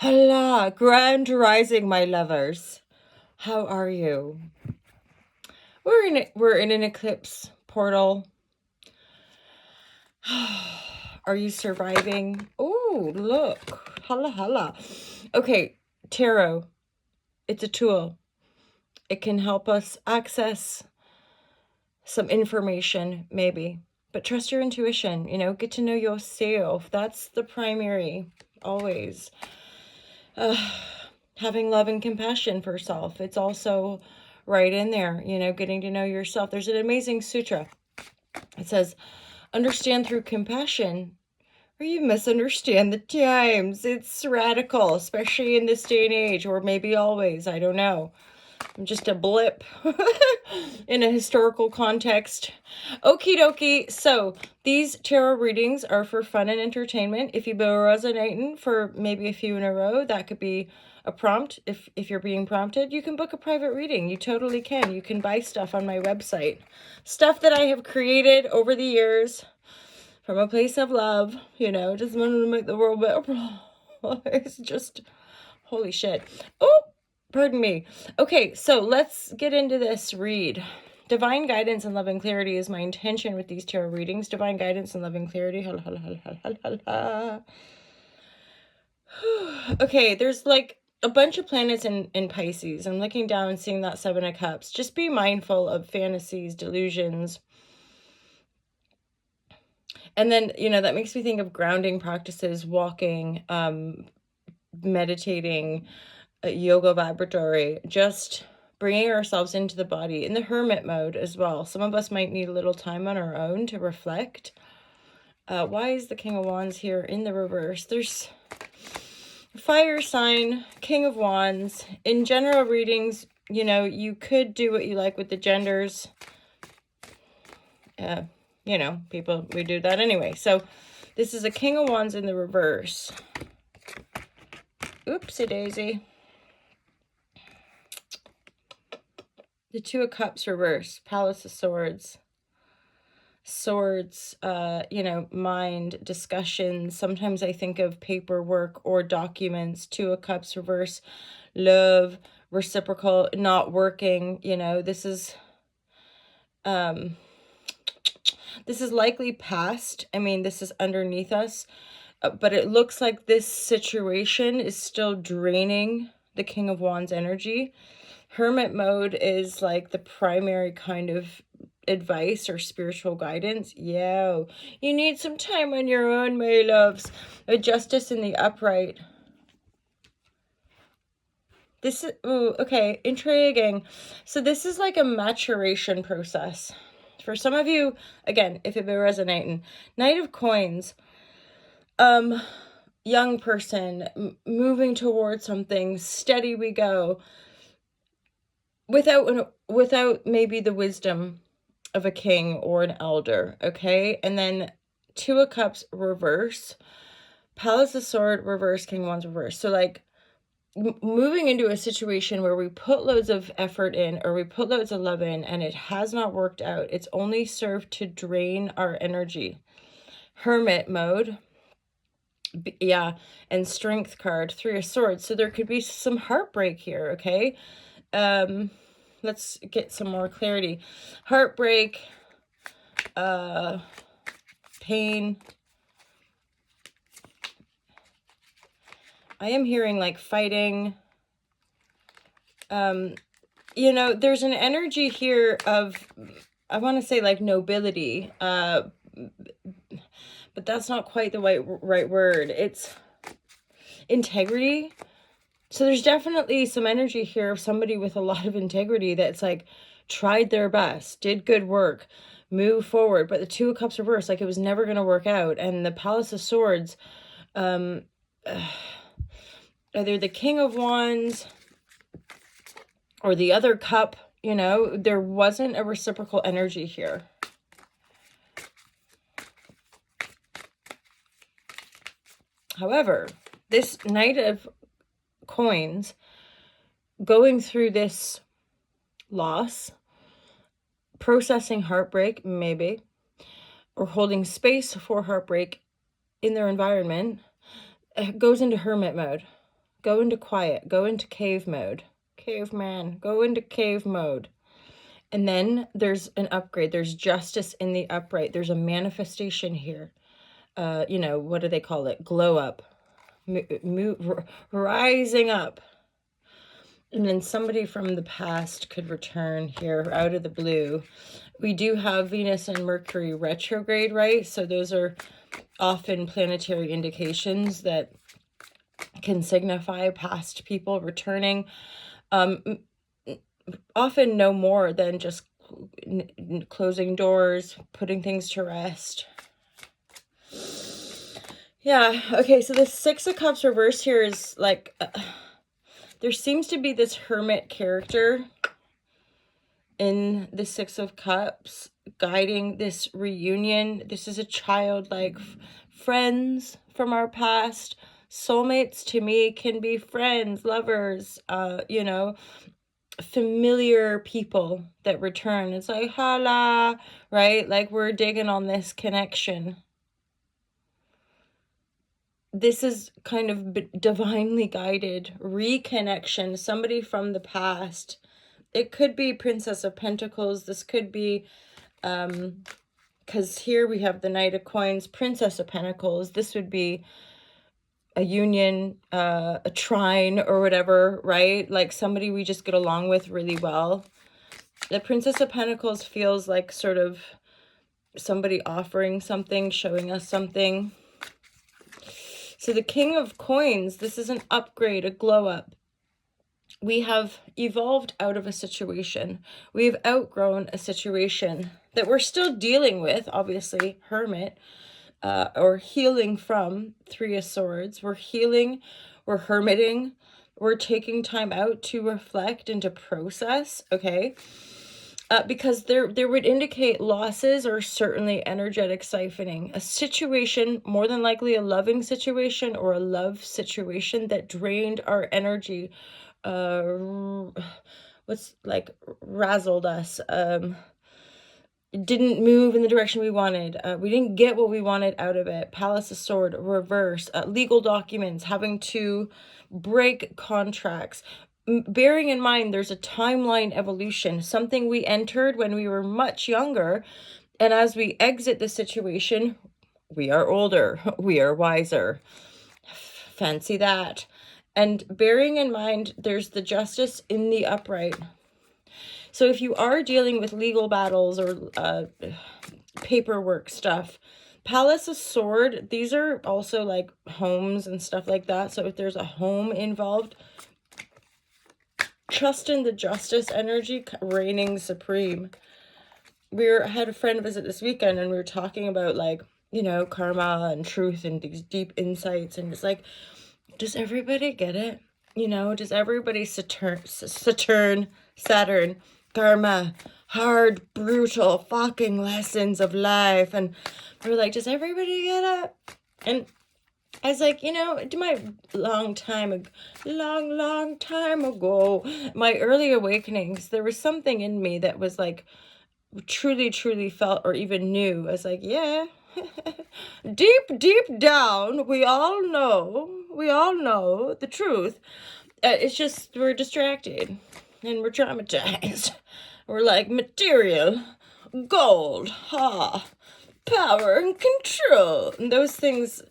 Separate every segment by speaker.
Speaker 1: Hola, grand rising, my lovers. How are you? We're in an eclipse portal. Are you surviving? Oh, look. Holla, holla. Okay, tarot. It's a tool. It can help us access some information, maybe. But trust your intuition, get to know yourself. That's the primary, always. Having love and compassion for self. It's also right in there, getting to know yourself. There's an amazing sutra. It says, understand through compassion, or you misunderstand the times. It's radical, especially in this day and age, or maybe always, I don't know. I'm just a blip in a historical context. Okie dokie. So these tarot readings are for fun and entertainment. If you've been resonating for maybe a few in a row, that could be a prompt. If you're being prompted, you can book a private reading. You totally can. You can buy stuff on my website. Stuff that I have created over the years from a place of love, just wanted to make the world better. It's just, holy shit. Oh! Pardon me. Okay, so let's get into this read. Divine guidance and love and clarity is my intention with these tarot readings. Divine guidance and love and clarity. Okay, there's like a bunch of planets in Pisces. I'm looking down and seeing that Seven of Cups. Just be mindful of fantasies, delusions. And then, that makes me think of grounding practices, walking, meditating, yoga vibratory, just bringing ourselves into the body in the hermit mode as well. Some of us might need a little time on our own to reflect. Why is the King of Wands here in the reverse? There's fire sign, King of Wands. In general readings, you could do what you like with the genders. People, we do that anyway. So this is a King of Wands in the reverse. Oopsie daisy. The Two of Cups reverse, Palace of Swords. Swords, mind, discussions. Sometimes I think of paperwork or documents. Two of Cups reverse, love, reciprocal, not working. This is likely past. I mean, this is underneath us. But it looks like this situation is still draining the King of Wands energy. Hermit mode is like the primary kind of advice or spiritual guidance. Yeah, you need some time on your own, my loves. A Justice in the upright. This is, ooh, okay, intriguing. So this is like a maturation process. For some of you, again, if it be resonating, Knight of Coins, young person, moving towards something, steady we go. Without maybe the wisdom of a king or an elder, okay? And then Two of Cups reverse, Palace of Sword reverse, King of Wands reverse. So like moving into a situation where we put loads of effort in or we put loads of love in and it has not worked out. It's only served to drain our energy. Hermit mode. Yeah, and Strength card, Three of Swords. So there could be some heartbreak here, okay? Let's get some more clarity. Heartbreak, pain. I am hearing like fighting. There's an energy here of, I want to say like nobility, but that's not quite the right word. It's integrity. So there's definitely some energy here of somebody with a lot of integrity that's like tried their best, did good work, move forward. But the Two of Cups reverse, like it was never going to work out. And the Palace of Swords, either the King of Wands or the other cup, there wasn't a reciprocal energy here. However, this Knight of Coins going through this loss, processing heartbreak, maybe, or holding space for heartbreak in their environment, goes into hermit mode. Go into quiet. Go into cave mode. Caveman, go into cave mode. And then there's an upgrade. There's justice in the upright. There's a manifestation here. You know, what do they call it? Glow up. Rising up. And then somebody from the past could return here out of the blue. We do have Venus and Mercury retrograde, right? So those are often planetary indications that can signify past people returning. Often no more than just closing doors, putting things to rest. Yeah, okay, so the Six of Cups reversed here is like, there seems to be this hermit character in the Six of Cups guiding this reunion. This is a childlike friends from our past. Soulmates to me can be friends, lovers, you know, familiar people that return. It's like, holla, right? Like we're digging on this connection. This is kind of divinely guided reconnection, somebody from the past. It could be Princess of Pentacles. This could be, because here we have the Knight of Coins, Princess of Pentacles. This would be a union, a trine or whatever, right? Like somebody we just get along with really well. The Princess of Pentacles feels like sort of somebody offering something, showing us something. So the King of Coins, this is an upgrade, a glow up. We have evolved out of a situation. We've outgrown a situation that we're still dealing with, obviously, Hermit, or healing from, Three of Swords. We're healing, we're hermiting, we're taking time out to reflect and to process, okay? Because there would indicate losses or certainly energetic siphoning. A situation, more than likely a loving situation or a love situation that drained our energy, what's like razzled us, didn't move in the direction we wanted. We didn't get what we wanted out of it. Palace of Sword, reverse, legal documents, having to break contracts. Bearing in mind, there's a timeline evolution, something we entered when we were much younger. And as we exit the situation, we are older, we are wiser. Fancy that. And bearing in mind, there's the justice in the upright. So if you are dealing with legal battles or paperwork stuff, Palace of Sword, these are also like homes and stuff like that. So if there's a home involved, trust in the justice energy reigning supreme. Had a friend visit this weekend and we were talking about like, you know, karma and truth and these deep insights. And it's like, does everybody get it? You know, does everybody Saturn, karma, hard, brutal fucking lessons of life? And we were like, does everybody get it? And I was like, you know, long time ago, my early awakenings, there was something in me that was like, truly felt or even knew. I was like, yeah, deep down, we all know the truth. It's just, we're distracted and we're traumatized. We're like material, gold, power and control. And those things,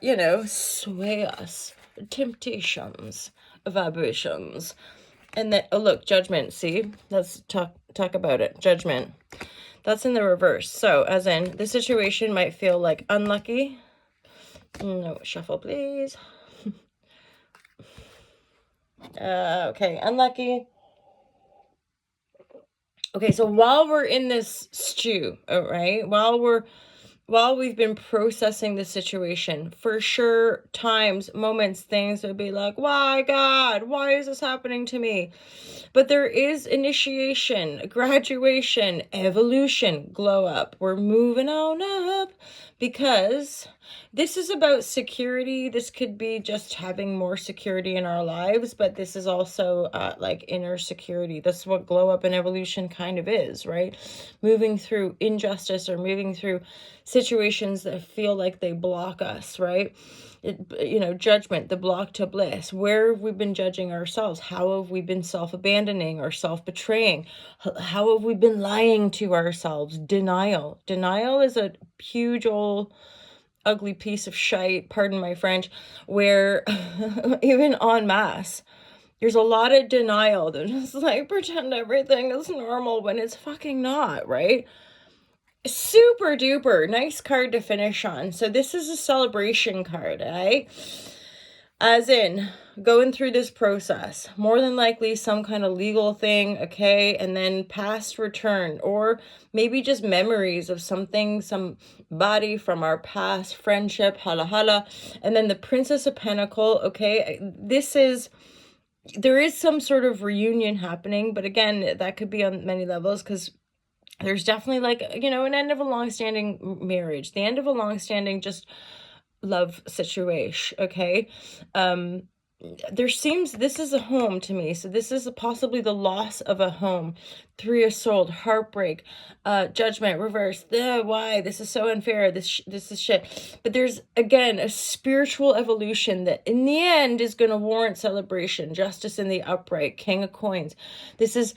Speaker 1: you know, sway us. Temptations, vibrations. And then, oh look, judgment, see? Let's talk about it. Judgment. That's in the reverse. So, as in, the situation might feel like unlucky. No, shuffle, please. Okay, unlucky. Okay, so while we're in this stew, right? While we've been processing the situation, for sure, times, moments, things would be like, why, God? Why is this happening to me? But there is initiation, graduation, evolution, glow up. We're moving on up because this is about security. This could be just having more security in our lives, but this is also like inner security. That's what glow up and evolution kind of is, right? Moving through injustice or moving through situations that feel like they block us, right? Judgment, the block to bliss. Where have we been judging ourselves? How have we been self-abandoning or self-betraying? How have we been lying to ourselves? Denial. Denial is a huge old ugly piece of shite, pardon my French, where even en masse, there's a lot of denial that just like pretend everything is normal when it's fucking not, right? Super duper nice card to finish on. So this is a celebration card, eh? As in going through this process, more than likely some kind of legal thing, okay, and then past return, or maybe just memories of something, somebody from our past, friendship, hala hala, and then the Princess of Pentacle, okay, there is some sort of reunion happening, but again, that could be on many levels, because there's definitely like, an end of a long-standing marriage, the end of a long-standing just love situation, okay? This is a home to me, so this is possibly the loss of a home. Three of Swords, heartbreak, judgment, reverse, why, this is so unfair, this is shit. But there's, again, a spiritual evolution that in the end is going to warrant celebration. Justice in the upright, King of Coins. This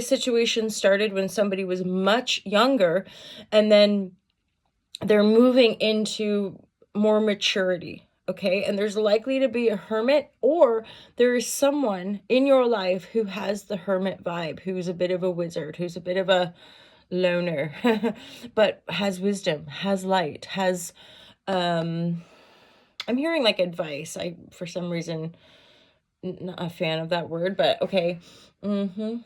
Speaker 1: situation started when somebody was much younger, and then they're moving into more maturity, okay? And there's likely to be a hermit, or there is someone in your life who has the hermit vibe, who's a bit of a wizard, who's a bit of a loner, but has wisdom, has light, has, I'm hearing like advice. I, for some reason, not a fan of that word, but okay. And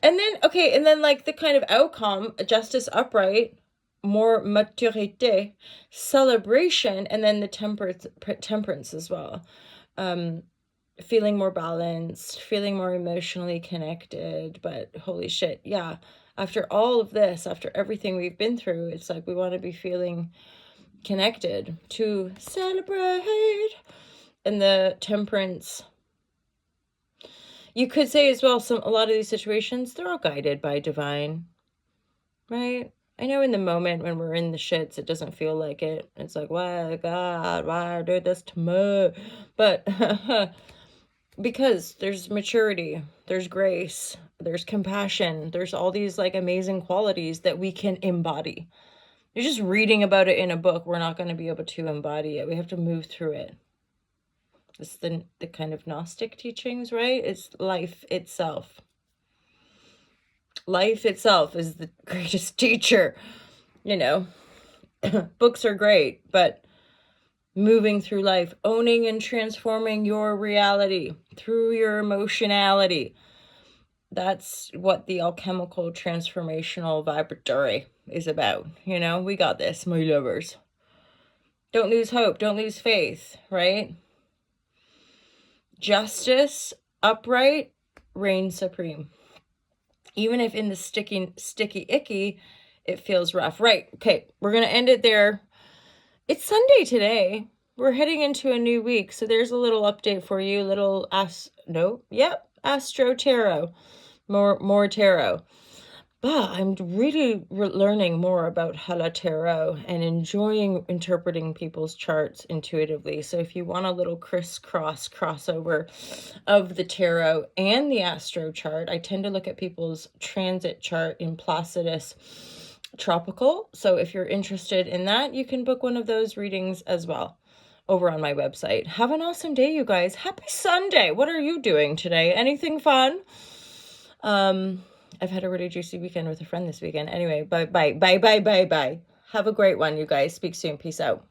Speaker 1: then like the kind of outcome, justice upright, more maturité, celebration, and then the temperance as well. Feeling more balanced, feeling more emotionally connected. But holy shit, yeah, after all of this, after everything we've been through, it's like we want to be feeling connected to celebrate. And the temperance, you could say as well, a lot of these situations, they're all guided by divine, right? I know in the moment when we're in the shits, it doesn't feel like it. It's like, why, God, why do this to me? But because there's maturity, there's grace, there's compassion, there's all these like amazing qualities that we can embody. You're just reading about it in a book. We're not going to be able to embody it. We have to move through it. It's the kind of Gnostic teachings, right? It's life itself. Life itself is the greatest teacher. Books are great, but moving through life, owning and transforming your reality through your emotionality. That's what the alchemical transformational vibratory is about. We got this, my lovers. Don't lose hope. Don't lose faith, right? Justice, upright, reign supreme. Even if in the sticky icky, it feels rough. Right. Okay. We're going to end it there. It's Sunday today. We're heading into a new week. So there's a little update for you. Astro Tarot. More tarot. But I'm really learning more about Hala Tarot and enjoying interpreting people's charts intuitively. So if you want a little crossover of the tarot and the astro chart, I tend to look at people's transit chart in Placidus Tropical. So if you're interested in that, you can book one of those readings as well over on my website. Have an awesome day, you guys. Happy Sunday. What are you doing today? Anything fun? I've had a really juicy weekend with a friend this weekend. Anyway, bye. Have a great one, you guys. Speak soon. Peace out.